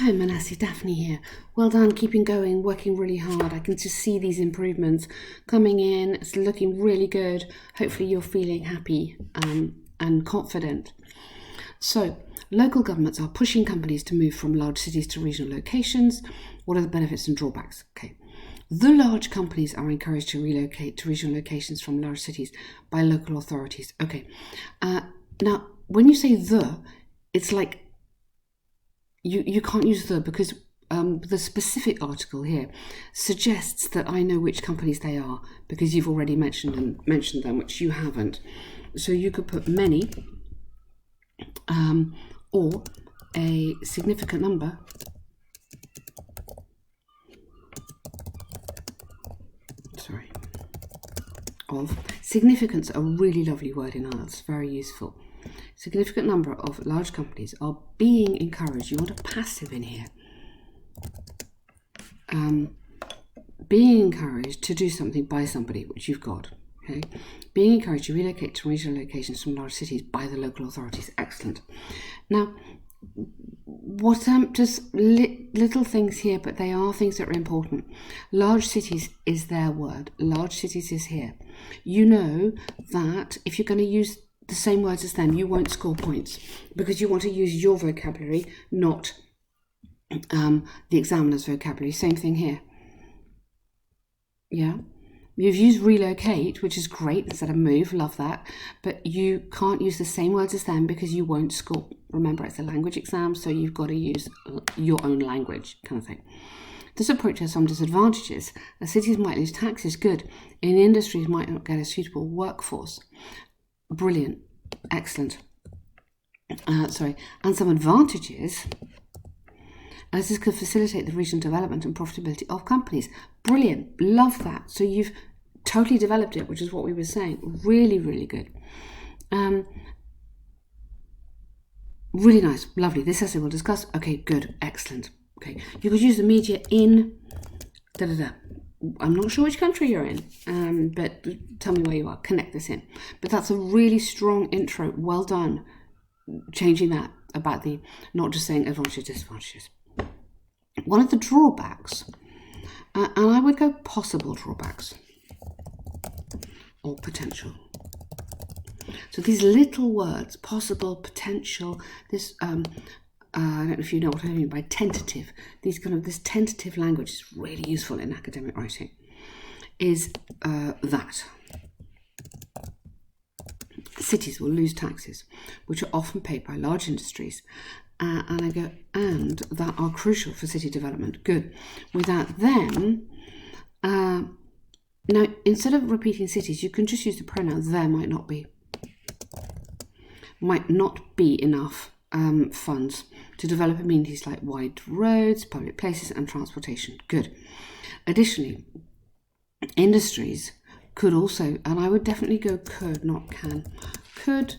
Hi Manasi, Daphne here. Well done, keeping going, working really hard. I can just see these improvements coming in. It's looking really good. Hopefully you're feeling happy and confident. So, local governments are pushing companies to move from large cities to regional locations. What are the benefits and drawbacks? Okay. The large companies are encouraged to relocate to regional locations from large cities by local authorities. Okay. Now, when you say it's like you can't use the because the specific article here suggests that I know which companies they are because you've already mentioned them, which you haven't. So you could put many or a significant number of significance, a really lovely word in IELTS, very useful. Significant number of large companies are being encouraged. You want a passive in here. Being encouraged to do something by somebody, which you've got. Okay, being encouraged to relocate to regional locations from large cities by the local authorities. Excellent. Now, what just little things here, but they are things that are important. Large cities is their word. Large cities is here. You know that if you're going to use the same words as them, you won't score points because you want to use your vocabulary, not the examiner's vocabulary. Same thing here. Yeah. You've used relocate, which is great, instead of move, love that, but you can't use the same words as them because you won't score. Remember, it's a language exam, so you've got to use your own language, kind of thing. This approach has some disadvantages. As cities might lose taxes, good. In industries might not get a suitable workforce. Brilliant, excellent. And some advantages, as this could facilitate the regional development and profitability of companies. Brilliant, love that. So you've totally developed it, which is what we were saying. Really, really good. Really nice, lovely. This essay we'll discuss. Okay, good, excellent. Okay, you could use the media in I'm not sure which country you're in, but tell me where you are. Connect this in. But that's a really strong intro. Well done. Changing that about the not just saying advantages, disadvantages. One of the drawbacks, and I would go possible drawbacks or potential. So these little words, possible, potential, this, I don't know if you know what I mean by tentative, this tentative language is really useful in academic writing, is that cities will lose taxes, which are often paid by large industries, and I go, and that are crucial for city development. Good. Without them, now instead of repeating cities, you can just use the pronoun there. Might not be enough funds to develop amenities like wide roads, public places, and transportation. Good. Additionally, industries could also, and I would definitely go could, not can, could,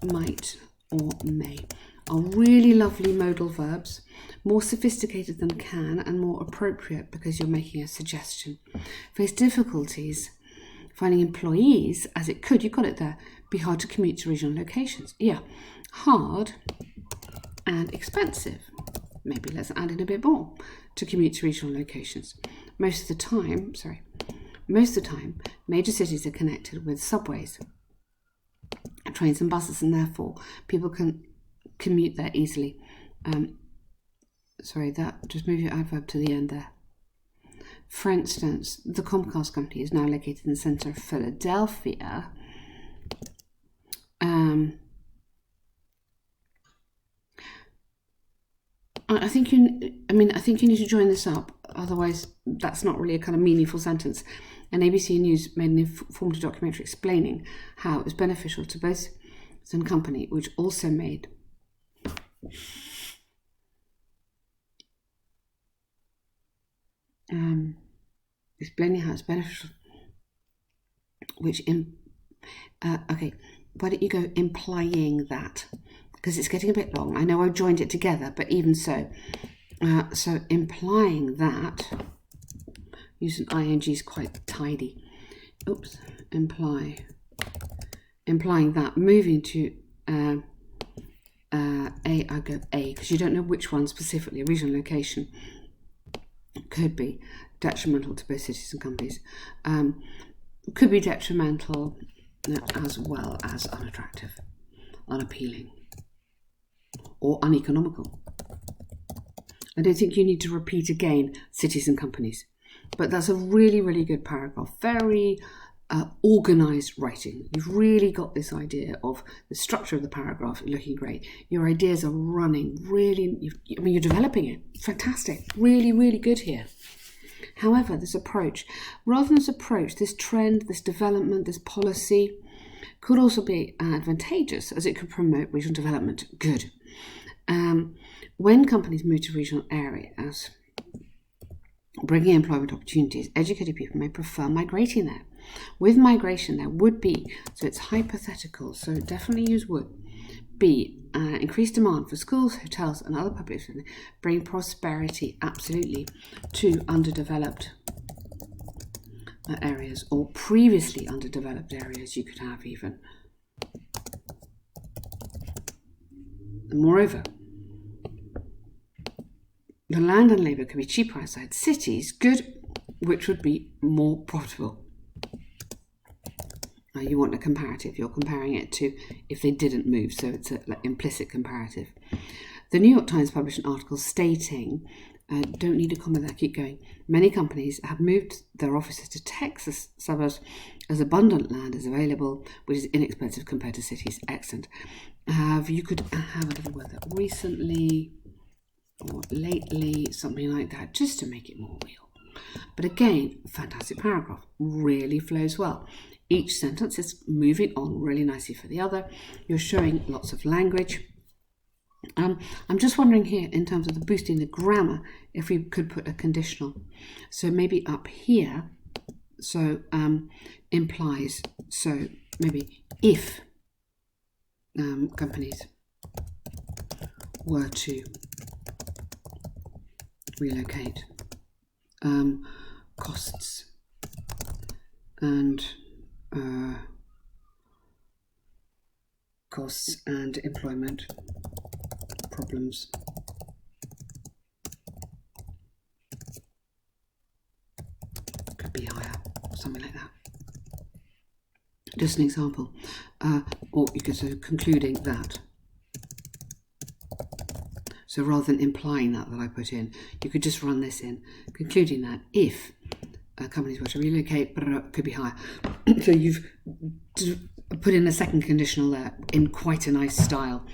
might, or may, are really lovely modal verbs, more sophisticated than can and more appropriate because you're making a suggestion. Face difficulties finding employees, as it could, you got it there, be hard to commute to regional locations. Yeah, hard and expensive. Maybe let's add in a bit more to commute to regional locations. Most of the time, major cities are connected with subways, trains and buses, and therefore people can commute there easily. Just move your adverb to the end there. For instance, the Comcast company is now located in the centre of Philadelphia. I think you need to join this up. Otherwise, that's not really a kind of meaningful sentence. And ABC News made an informative documentary explaining how it was beneficial to both the company, which also made explaining how it's beneficial. Okay, why don't you go implying that? Because it's getting a bit long. I know I joined it together, but even so. So implying that, using ing is quite tidy. Oops, implying that, moving to I go A, because you don't know which one specifically. A regional location could be detrimental to both cities and companies. Could be detrimental as well as unattractive, unappealing, or uneconomical. I don't think you need to repeat again cities and companies, but that's a really, really good paragraph. Very organised writing. You've really got this idea of the structure of the paragraph looking great. Your ideas are running really, you're developing it. Fantastic. Really, really good here. However, this approach, this trend, this development, this policy could also be advantageous, as it could promote regional development. Good. When companies move to regional areas, bringing employment opportunities, educated people may prefer migrating there. With migration, there would be, so it's hypothetical, so definitely use would be increased demand for schools, hotels, and other public services, bring prosperity, absolutely, to underdeveloped areas, or previously underdeveloped areas you could have even. Moreover, the land and labour could be cheaper outside cities, good, which would be more profitable. You want a comparative. You're comparing it to if they didn't move, so it's an implicit comparative. The New York Times published an article stating, don't need a comment there, keep going, many companies have moved their offices to Texas suburbs as abundant land is available, which is inexpensive compared to cities. Excellent. You could have a little word there, recently or lately, something like that, just to make it more real. But again, fantastic paragraph, really flows well. Each sentence is moving on really nicely for the other. You're showing lots of language. I'm just wondering here, in terms of the boosting the grammar, if we could put a conditional. So maybe up here, so implies, so maybe if companies were to relocate, costs and employment problems could be higher, something like that. Just an example, or you could say concluding that. So rather than implying that I put in, you could just run this in, concluding that if companies were to relocate, could be higher. So you've put in a second conditional there in quite a nice style,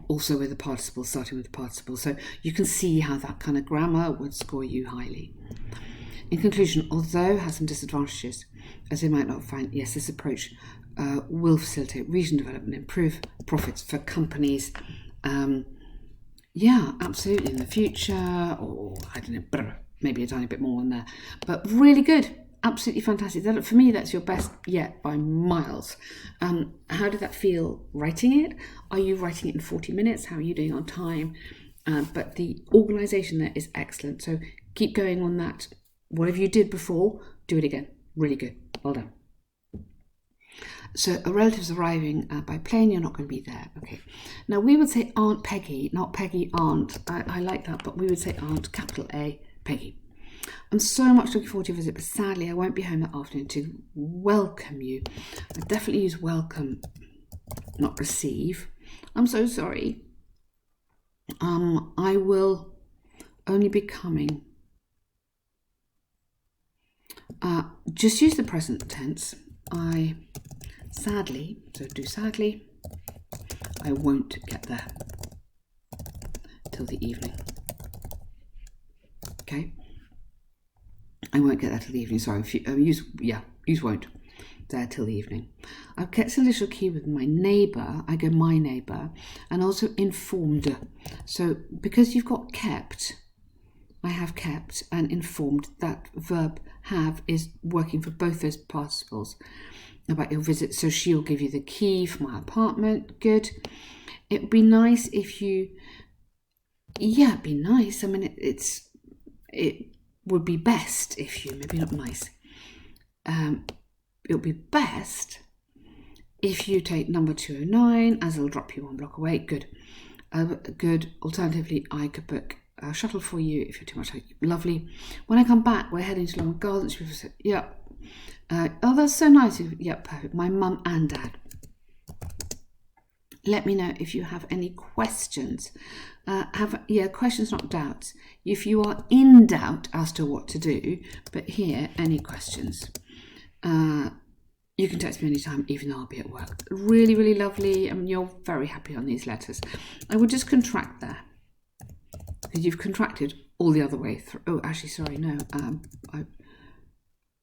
also with the participle, starting with the participle. So you can see how that kind of grammar would score you highly. In conclusion, although it has some disadvantages, as they might not find, yes, this approach will facilitate regional development, improve profits for companies. Yeah, absolutely, in the future, or I don't know, maybe a tiny bit more on there, but really good, absolutely fantastic. That, for me, that's your best yet by miles. How did that feel writing it? Are you writing it in 40 minutes? How are you doing on time? But the organisation there is excellent, so keep going on that. Whatever you did before, do it again. Really good. Well done. So a relative's arriving by plane, you're not going to be there. Okay. Now we would say Aunt Peggy, not Peggy Aunt. I like that, but we would say Aunt, capital A, Peggy. I'm so much looking forward to your visit, but sadly I won't be home that afternoon to welcome you. I definitely use welcome, not receive. I'm so sorry. I will only be coming. Just use the present tense. Sadly, so do sadly, I won't get there till the evening. Okay? I won't get there till the evening, sorry. If you, use won't there till the evening. I've kept a little key with my neighbour. I go my neighbour, and also informed. So because you've got kept, I have kept, and informed, that verb have is working for both those participles about your visit. So she'll give you the key for my apartment. Good. It would be nice if you, it'd be nice. I mean, it would be best if you, maybe not nice. It would be best If you take number 209, as it'll drop you one block away, good. Good. Alternatively, I could book a shuttle for you if you're too much. Lovely. When I come back, we're heading to London Gardens. People say, yeah. Oh, that's so nice. Yeah, perfect. My mum and dad. Let me know if you have any questions. Questions, not doubts. If you are in doubt as to what to do, but here, any questions. You can text me anytime, even though I'll be at work. Really, really lovely. I mean, you're very happy on these letters. I would just contract there, because you've contracted all the other way through. Oh, actually, sorry, no.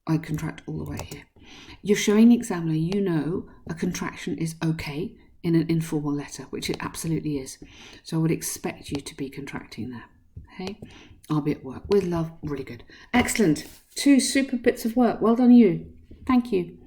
I contract all the way here. You're showing the examiner you know a contraction is okay in an informal letter, which it absolutely is. So I would expect you to be contracting there. Okay, I'll be at work. With love, really good. Excellent. 2 super bits of work. Well done, you. Thank you.